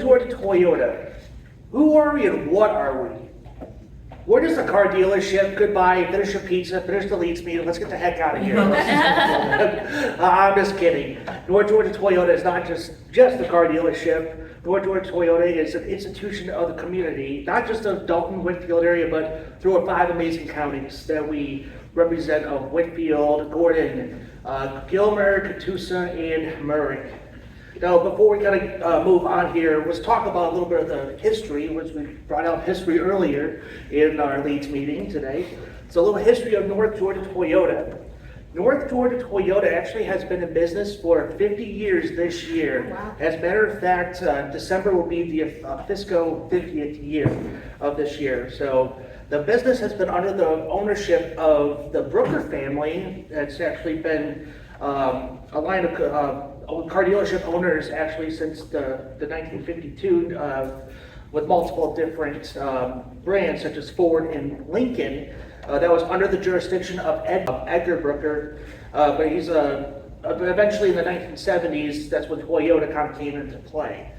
North Georgia Toyota. Who are we and what are we? We're just a car dealership. Goodbye, finish your pizza, finish the leads meeting, let's get the heck out of here. I'm just kidding. North Georgia Toyota is not just a car dealership. North Georgia Toyota is an institution of the community, not just of Dalton, Whitfield area, but through our 5 amazing counties that we represent of Whitfield, Gordon, Gilmer, Catoosa, and Murray. Now, before we kind of move on here, let's talk about a little bit of the history, which we brought out history earlier in our Leeds meeting today. So a little history of North Georgia Toyota. North Georgia Toyota actually has been in business for 50 years this year. Wow. As a matter of fact, December will be the fiscal 50th year of this year. So the business has been under the ownership of the Brooker family. It's actually been a line of car dealership owners actually since the 1952 with multiple different brands such as Ford and Lincoln. That was under the jurisdiction of Edgar Brooker, but he's eventually in the 1970s, that's when Toyota kind of came into play.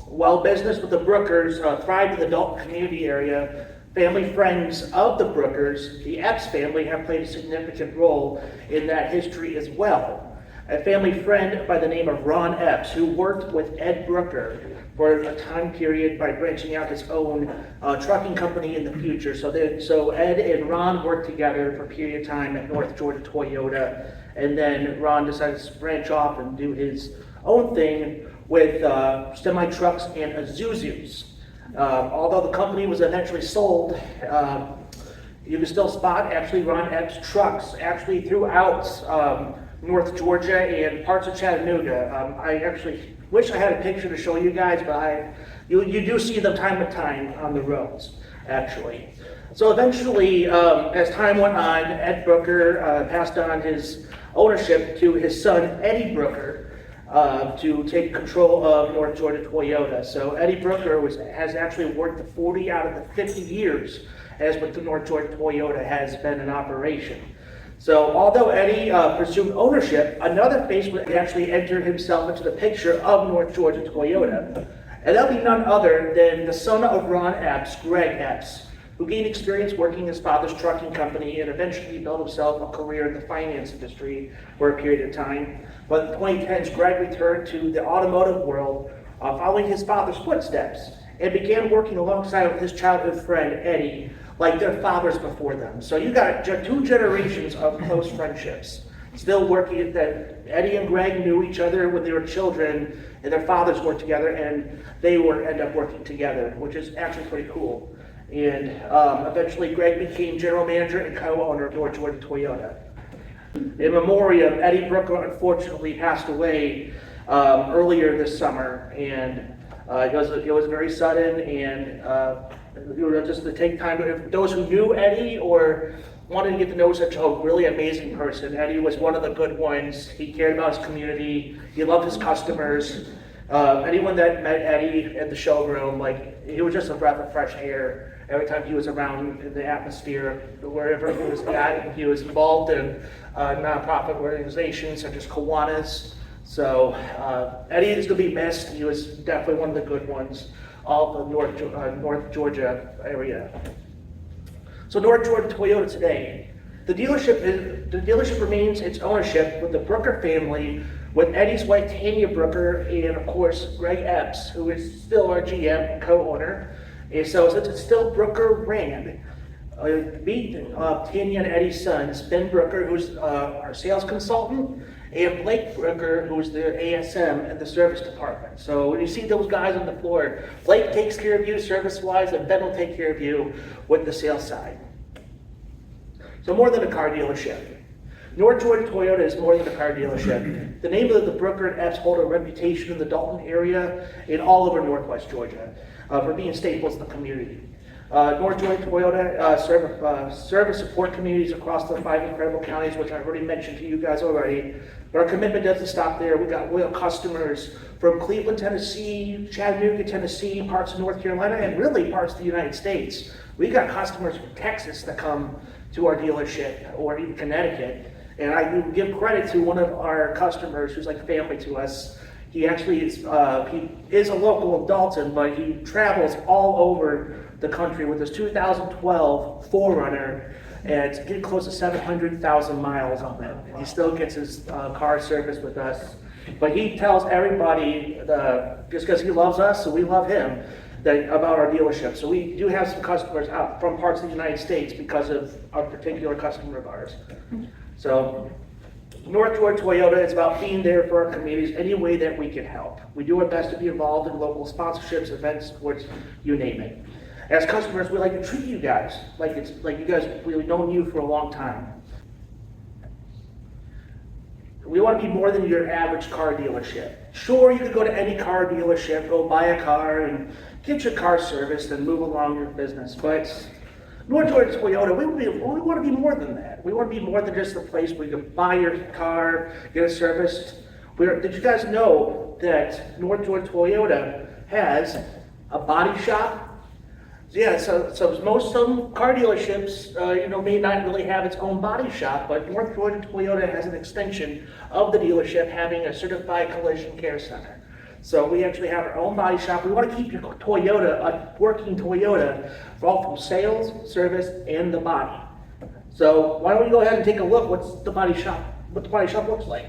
While business with the Brookers thrived in the Dalton community area, family friends of the Brookers, the Epps family, have played a significant role in that history as well. A family friend by the name of Ron Epps, who worked with Ed Brooker for a time period by branching out his own trucking company in the future. So Ed and Ron worked together for a period of time at North Georgia Toyota, and then Ron decided to branch off and do his own thing with semi-trucks and Isuzus. Although the company was eventually sold, you can still spot actually Ron Epps trucks actually throughout North Georgia and parts of Chattanooga. I actually wish I had a picture to show you guys, but you do see them time to time on the roads, actually. So eventually, as time went on, Ed Brooker passed on his ownership to his son, Eddie Brooker, to take control of North Georgia Toyota. So Eddie Brooker has actually worked the 40 out of the 50 years as with the North Georgia Toyota has been in operation. So although Eddie pursued ownership, another face would actually enter himself into the picture of North Georgia Toyota. And that'll be none other than the son of Ron Epps, Greg Epps, who gained experience working his father's trucking company and eventually built himself a career in the finance industry for a period of time. But in the 2010s, Greg returned to the automotive world following his father's footsteps and began working alongside his childhood friend, Eddie, like their fathers before them. So you got 2 generations of close friendships still working. That Eddie and Greg knew each other when they were children, and their fathers worked together, and they end up working together, which is actually pretty cool. And eventually, Greg became general manager and co-owner of North Georgia Toyota. In memoriam, Eddie Brooker unfortunately passed away earlier this summer, and it was very sudden, and just to take time, those who knew Eddie or wanted to get to know such a really amazing person, Eddie was one of the good ones. He cared about his community. He loved his customers. Anyone that met Eddie at the showroom, he was just a breath of fresh air. Every time he was around in the atmosphere, wherever he was at, he was involved in nonprofit organizations such as Kiwanis. So Eddie is going to be missed. He was definitely one of the good ones. All of the North Georgia area. So North Georgia Toyota today, the dealership remains its ownership with the Brooker family, with Eddie's wife Tanya Brooker, and of course Greg Epps, who is still our GM and co-owner. And so since it's still Brooker brand, meet Tanya and Eddie's sons, Ben Brooker, who's our sales consultant, and Blake Brooker, who's the ASM at the service department. So when you see those guys on the floor, Blake takes care of you service-wise, and Ben will take care of you with the sales side. So more than a car dealership. North Georgia Toyota is more than a car dealership. The name of the Brooker and Epps hold a reputation in the Dalton area and all over Northwest Georgia for being staples in the community. North Georgia Toyota serve and support communities across the 5 incredible counties, which I've already mentioned to you guys already. But our commitment doesn't stop there. We've got loyal customers from Cleveland, Tennessee, Chattanooga, Tennessee, parts of North Carolina, and really parts of the United States. We've got customers from Texas that come to our dealership, or even Connecticut. And I give credit to one of our customers who's like family to us. He actually he is a local of Dalton, but he travels all over the country with his 2012 4Runner, and it's getting close to 700,000 miles on it. He still gets his car serviced with us. But he tells everybody, just because he loves us, so we love him, that about our dealership. So we do have some customers out from parts of the United States because of a particular customer of ours. So North Georgia Toyota is about being there for our communities any way that we can help. We do our best to be involved in local sponsorships, events, sports, you name it. As customers, we like to treat you guys like you guys we've known you for a long time. We want to be more than your average car dealership. Sure, you could go to any car dealership, go buy a car and get your car serviced and move along your business. But North Georgia Toyota, we want to be more than that. We want to be more than just a place where you can buy your car, get it serviced. Did you guys know that North Georgia Toyota has a body shop? Yeah, so some car dealerships, may not really have its own body shop, but North Georgia Toyota has an extension of the dealership having a certified collision care center. So we actually have our own body shop. We want to keep your Toyota a working Toyota all from sales, service, and the body. So why don't we go ahead and take a look what the body shop looks like.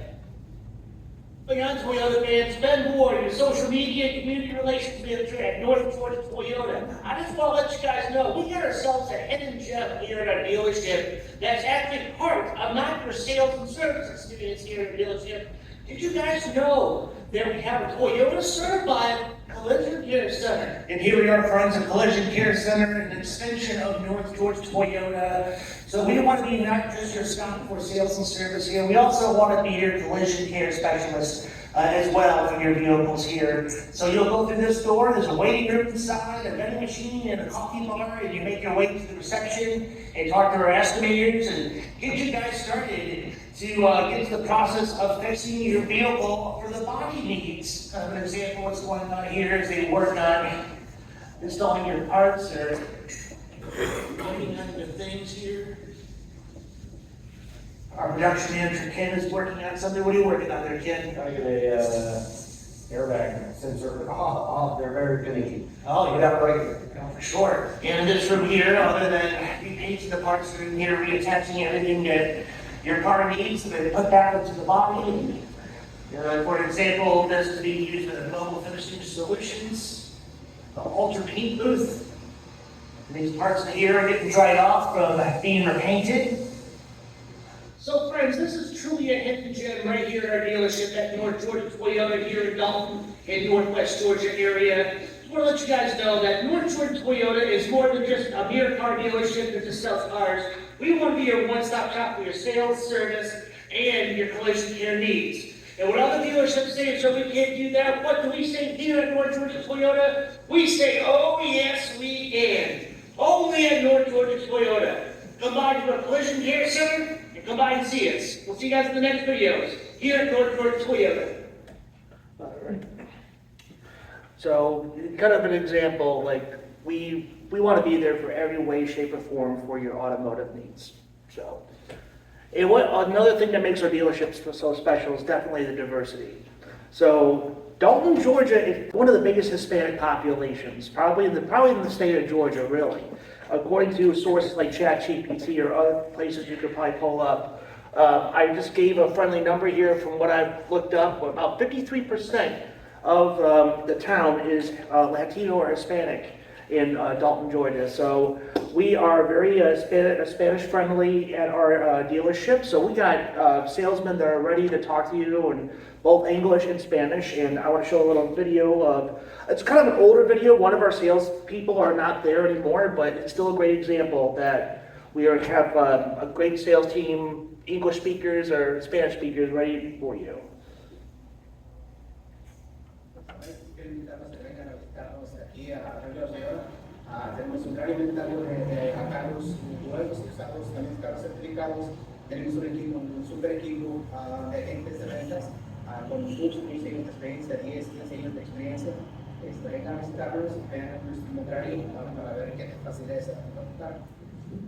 Young Toyota fans, Ben Ward, your social media and community relations manager at North Georgia Toyota. I just want to let you guys know, we got ourselves a hidden gem here at our dealership that's actually part of not your sales and service experience here at our dealership. Did you guys know that we have a Toyota certified collision care center? And here we are, friends, a collision care center, an extension of North Georgia Toyota. So we want to be not just your stop for sales and service here, we also want to be your collision care specialist as well for your vehicles here. So you'll go through this door, there's a waiting room inside, a vending machine, and a coffee bar, and you make your way to the reception and talk to our estimators and get you guys started to get to the process of fixing your vehicle for the body needs. An example, what's going on here is they work on installing your parts or working on your things here. Our production manager, Ken, is working on something. What are you working on there, Ken? I get a airbag sensor. Oh, they're very finicky. Oh, you got it right here. For sure. And in this room here, other than repainting the parts that are in here, reattaching everything that your car needs, and then put that into the body. For example, this is being used with Mobile Finishing Solutions, the Ultra Paint Booth. And these parts in here are getting dried off from being repainted. So friends, this is truly a hidden gem right here at our dealership at North Georgia Toyota here in Dalton and Northwest Georgia area. Just want to let you guys know that North Georgia Toyota is more than just a mere car dealership that just sells cars. We want to be your one-stop shop for your sales, service, and your collision care needs. And what other dealerships say, so we can't do that, what do we say here at North Georgia Toyota? We say, oh yes we can. Only at North Georgia Toyota. Come by to a collision care center and come by and see us. We'll see you guys in the next videos here at North Georgia Toyota. All right. So, kind of an example, like we want to be there for every way, shape, or form for your automotive needs. So, and another thing that makes our dealerships so special is definitely the diversity. So, Dalton, Georgia is one of the biggest Hispanic populations, probably in the state of Georgia, really. According to sources like ChatGPT or other places you could probably pull up. I just gave a friendly number here from what I've looked up. About 53% of the town is Latino or Hispanic in Dalton, Georgia. So we are very Spanish friendly at our dealership. So we got salesmen that are ready to talk to you in both English and Spanish. And I want to show a little video of, it's kind of an older video. One of our sales people are not there anymore, but it's still a great example that we have a great sales team, English speakers or Spanish speakers ready for you. Tenemos un gran inventario de carros nuevos, usados, también carros certificados. Tenemos un super equipo de agentes de ventas con muchos años de experiencia, 10, 15 años de experiencia. Vengan a visitarnos, vean nuestro inventario para ver qué facilidades se van a encontrar.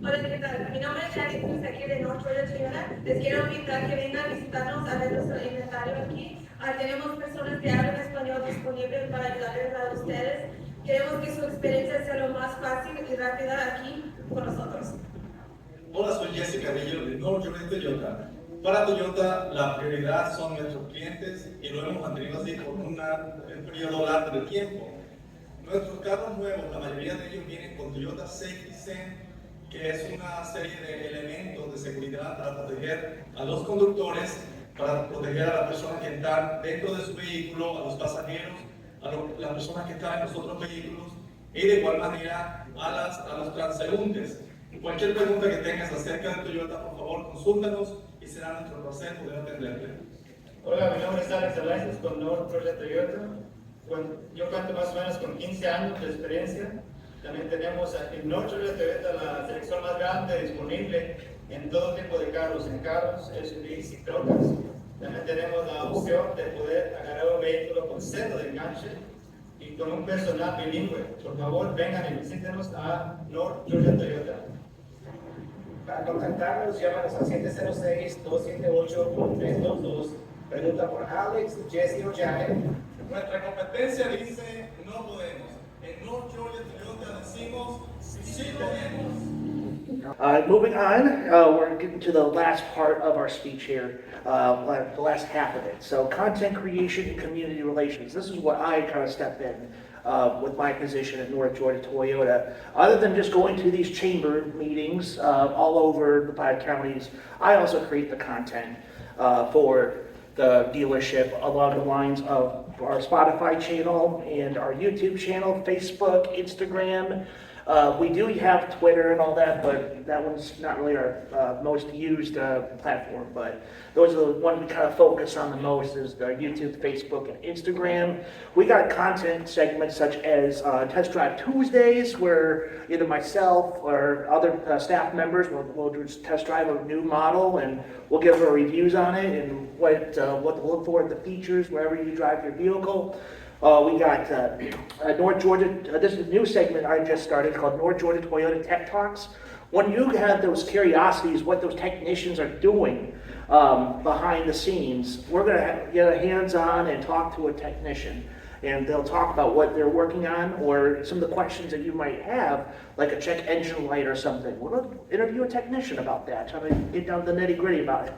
Hola, ¿qué tal? Mi nombre es Alex, aquí de North Georgia Toyota. Les quiero invitar que vengan a visitarnos a ver nuestro inventario aquí. Tenemos personas que hablan español disponibles para ayudarles a ustedes. Queremos que su experiencia sea lo más fácil y rápida aquí con nosotros. Hola, soy Jessica Carrillo de North Georgia Toyota. Para Toyota, la prioridad son nuestros clientes y lo hemos mantenido así por un periodo largo de tiempo. Nuestros carros nuevos, la mayoría de ellos vienen con Toyota Safety Sense, que es una serie de elementos de seguridad para proteger a los conductores, para proteger a las personas que están dentro de su vehículo, a los pasajeros, a las personas que están en los otros vehículos y de igual manera a los transeúntes. Cualquier pregunta que tengas acerca de Toyota, por favor, consúltanos y será nuestro placer poder atenderte. Hola, mi nombre es Alex Alaices con North Georgia Toyota. Yo cuento más o menos con 15 años de experiencia. También tenemos en North Georgia Toyota la selección más grande disponible en todo tipo de carros, SUVs y trocas. También tenemos la opción de poder agarrar un vehículo con cero de enganche y con un personal bilingüe. Por favor, vengan y visítenos a North Georgia Toyota. Para contactarnos, llámanos al 706-278-322. Pregunta por Alex, Jesse o Janet. Nuestra competencia dice no podemos. En North Georgia Toyota decimos sí podemos. Moving on, we're getting to the last part of our speech here, the last half of it. So content creation and community relations. This is what I kind of step in with my position at North Georgia Toyota. Other than just going to these chamber meetings all over the 5 counties, I also create the content for the dealership along the lines of our Spotify channel and our YouTube channel, Facebook, Instagram. We do have Twitter and all that, but that one's not really our most used platform. But those are the ones we kind of focus on the most is the YouTube, Facebook, and Instagram. We got content segments such as Test Drive Tuesdays, where either myself or other staff members will just test drive a new model, and we'll give our reviews on it and what to look for in the features wherever you drive your vehicle. We got North Georgia, this is a new segment I just started called North Georgia Toyota Tech Talks. When you have those curiosities, what those technicians are doing behind the scenes, we're going to get a hands-on and talk to a technician. And they'll talk about what they're working on or some of the questions that you might have, like a check engine light or something. We'll interview a technician about that, try to get down to the nitty-gritty about it.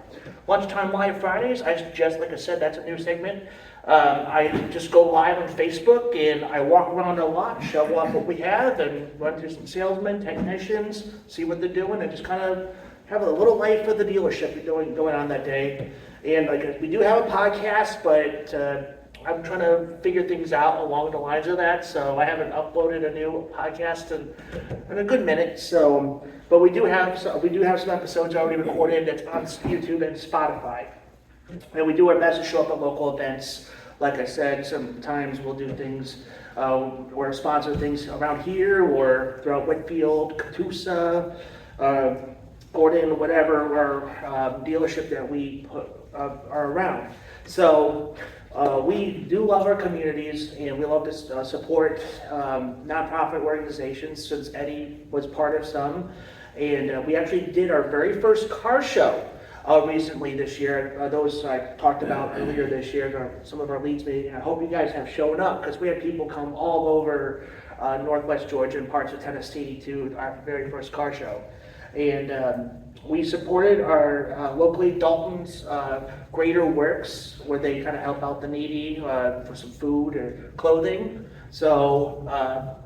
Lunchtime Live Fridays, I suggest, like I said, that's a new segment. I just go live on Facebook and I walk around a lot, show off what we have and run through some salesmen, technicians, see what they're doing and just kind of have a little life of the dealership going on that day. And like we do have a podcast, but I'm trying to figure things out along the lines of that, so I haven't uploaded a new podcast in a good minute. So, but we do have some episodes already recorded that's on YouTube and Spotify, and we do our best to show up at local events. Like I said, sometimes we'll do things or sponsor things around here or throughout Whitfield, Catoosa, Gordon, whatever our dealership that we are around. So. We do love our communities and we love to support nonprofit organizations since Eddie was part of some. And we actually did our very first car show recently this year. Those I talked about earlier this year, some of our leads meeting. I hope you guys have shown up because we had people come all over Northwest Georgia and parts of Tennessee to our very first car show. And we supported our locally Dalton's Greater Works, where they kind of help out the needy for some food or clothing. So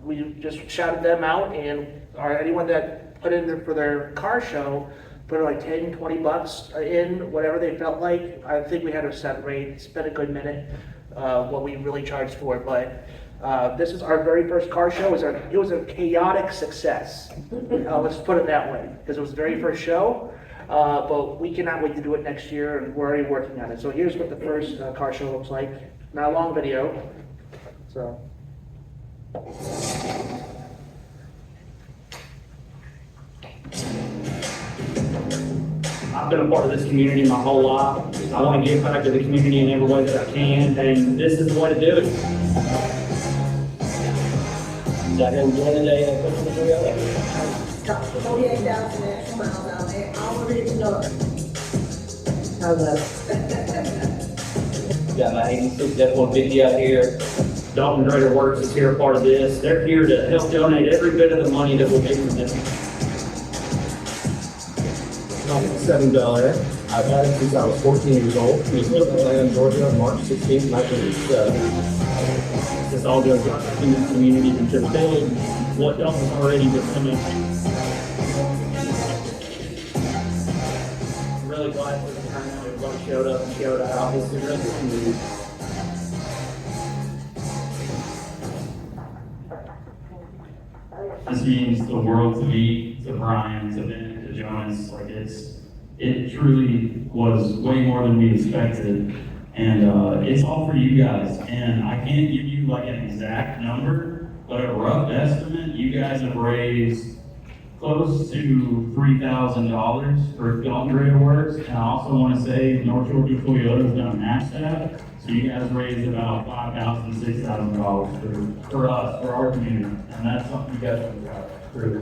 we just shouted them out, and anyone that put in for their car show put like 10, 20 bucks in, whatever they felt like. I think we had a set rate. It's been a good minute what we really charged for it, but this is our very first car show. It was a chaotic success. Let's put it that way, because it was the very first show. But we cannot wait to do it next year, and we're already working on it. So here's what the first car show looks like. Not a long video. So. I've been a part of this community my whole life. I want to give back to the community in every way that I can, and this is the way to do it. Is that here enjoying the day at Christmas Toyota? Top 48,000 extra miles out there, all original. How's that? Got my 86 F-150 out here. Dalton Grader Works is here, part of this. They're here to help donate every bit of the money that we get from this. 7 Bel Air. I've had it since I was 14 years old. We moved to Atlanta, Georgia on March 16th, 1987. This all goes in the community to build what Dalton's already becoming. I'm really glad for the turnout. Everybody showed up and showed out. This is really good community. This means the world to me, to Brian, to Ben, to Jonas. Like it truly was way more than we expected, and it's all for you guys. And I can't give you like an exact number, but a rough estimate, you guys have raised close to $3,000 for Dalton Grader Works. And I also want to say North Georgia Toyota's done match that. So you guys raised about $5,000, $6,000 for us, for our community. And that's something you guys are proud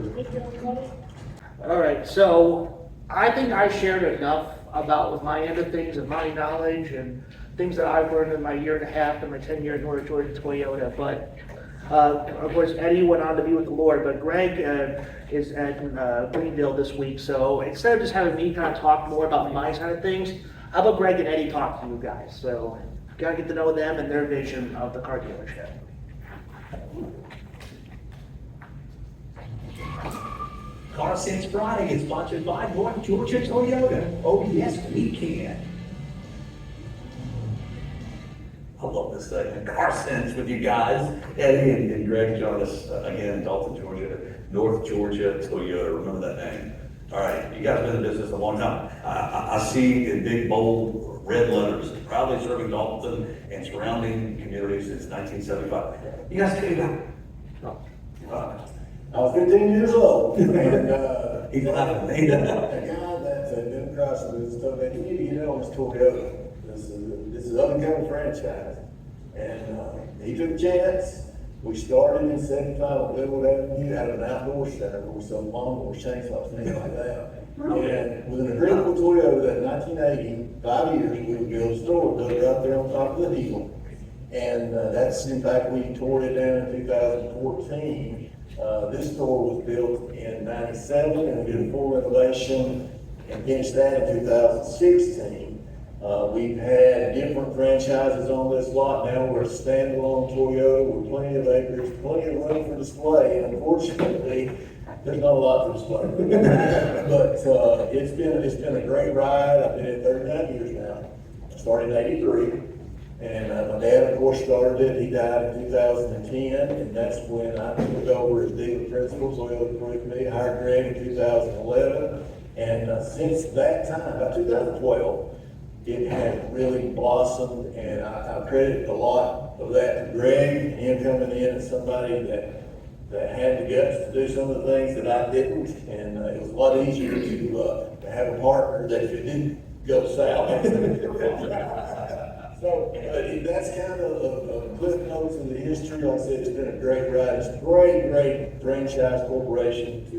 of. All right, so I think I shared enough about with my end of things and my knowledge and things that I've learned in my year and a half and my 10 years in North Georgia Toyota. But of course, Eddie went on to be with the Lord, but Greg is at Greenville this week. So instead of just having me kind of talk more about my side of things, how about Greg and Eddie talk to you guys? So you gotta get to know them and their vision of the car dealership. Car Sense Friday is sponsored by North Georgia Toyota. Oh, yes, we can. I love this thing. Car Sense with you guys. Eddie and Greg Jonas, again, Dalton, Georgia. North Georgia Toyota. Remember that name. All right, you guys have been in business a long time. I see in big, bold, red letters, proudly serving Dalton and surrounding communities since 1975. You guys tell me about it. I was 15 years old, and He's laughing. a guy that's been across this stuff, and you need to get on this Toyota. This is up and coming franchise, and he took a chance. We started in 75 on Glenwood Avenue at an outdoor center where we sold lawnmowers, chainsaws, things like that. And with an agreement with Toyota that in 1980, 5 years, we would build a store, build it out there on top of the hill. And that's, in fact, we tore it down in 2014. This store was built in 97, and we did a full renovation and finished that in 2016. We've had different franchises on this lot. Now we're a standalone Toyota with plenty of acres, plenty of room for display. Unfortunately, there's not a lot for display. But it's been a great ride. I've been at 39 years now. I started in '83. And my dad, of course, started it. He died in 2010, and that's when I took over as dealer principal. Toyota approved me, hired Greg in 2011. And since that time, about 2012, it has really blossomed, and I credit a lot of that to Greg, him coming in as somebody that had the guts to do some of the things that I didn't. And it was a lot easier to have a partner that if it didn't go south. So that's kind of cliff notes of the history. Like I said, it's been a great ride. It's a great franchise corporation to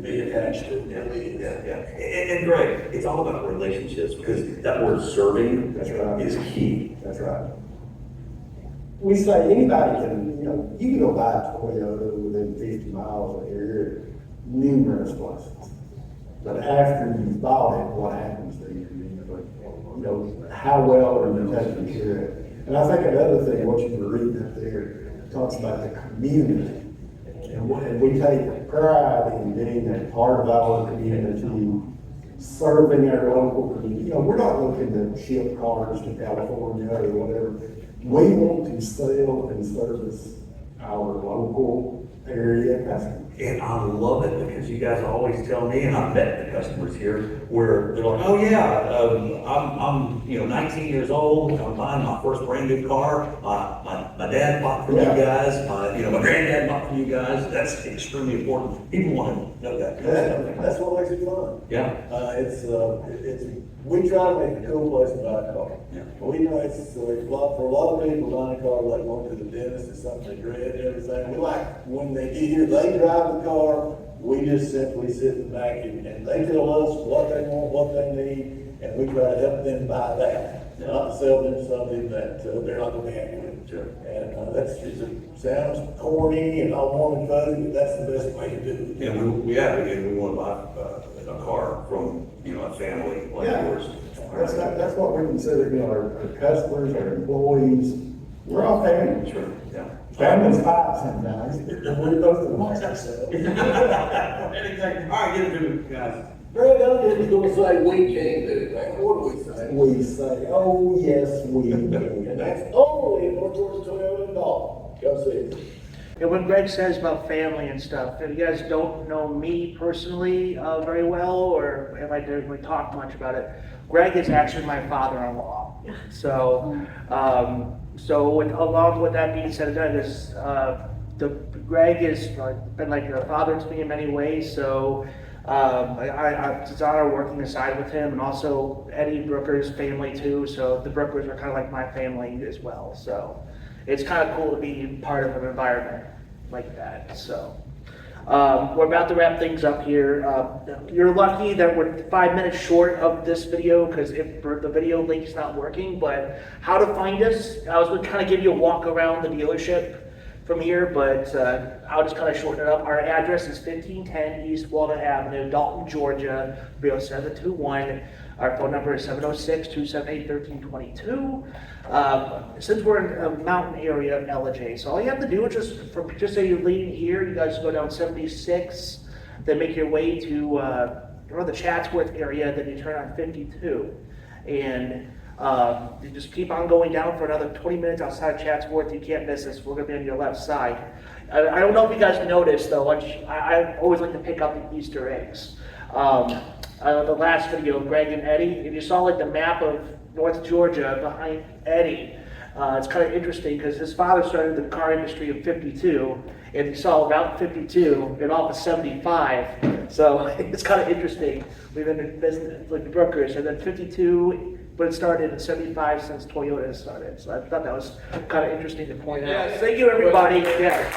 be attached to. Yeah. And Greg, it's all about relationships because that word serving is key. That's right. We say anybody can, you can go buy a Toyota within 50 miles of here, numerous places. But after you've bought it, what happens to you? How well are you taking care of it? And I think another thing, what you were reading up there, talks about the community. And we take pride in being a part of our community, serving our local community. We're not looking to ship cars to California or whatever. We want to sell and service our local area customers. And I love it because you guys always tell me, and I've met the customers here, where they're like, oh yeah, I'm 19 years old, I'm buying my first brand new car, my dad bought from you guys, my granddad bought from you guys. That's extremely important. People want to know that. That's what makes it fun. Yeah. We try to make a cool place to buy a car. Yeah. We know for a lot of people buying a car like going to the dentist is something they dread and everything. We like when they get here, they drive the car, we just simply sit in the back and they tell us what they want, what they need, and we try to help them buy that. not to sell them something that they're not gonna be happy with. Sure. And it sounds corny and all warm and fuzzy, but that's the best way to do it. And we want to buy a car from, a family like Yeah. yours. That's what we consider, our customers, our employees, we're all family. Sure, yeah. Family's five sometimes, we're both amongst ourselves. Exactly. All right, get into it, guys. Greg, I'm just gonna say we can do it, man. What do we say? We say, oh, yes, we can. And that's only in North Georgia Toyota and Dalton. Come see it. And when Greg says about family and stuff, if you guys don't know me personally very well, or if I didn't really talk much about it, Greg is actually my father-in-law. So, along with that being said, Greg has been like a father to me in many ways. So, it's an honor working aside with him, and also Eddie Brooker's family too. So the Brookers are kind of like my family as well. So it's kind of cool to be part of an environment like that. So we're about to wrap things up here. You're lucky that we're 5 minutes short of this video because if the video link's not working. But how to find us? I was going to kind of give you a walk around the dealership from here, but I'll just kind of shorten it up. Our address is 1510 East Walnut Avenue, Dalton, Georgia, 30721. Our phone number is 706-278-1322. Since we're in a mountain area of LJ, so all you have to do is just say you're leaving here, you guys go down 76, then make your way to the Chatsworth area, then you turn on 52. And you just keep on going down for another 20 minutes outside Chatsworth. You can't miss us. We're going to be on your left side. I don't know if you guys noticed, though, I always like to pick up the Easter eggs. The last video, Greg and Eddie, if you saw the map of North Georgia behind Eddie, it's kind of interesting because his father started the car industry in 52, and he saw Route 52 and off of 75. So it's kind of interesting. We've been in business with the Brookers, and then 52. But it started in 75 since Toyota started. So I thought that was kind of interesting to point out. Yeah. Thank you, everybody. Yeah.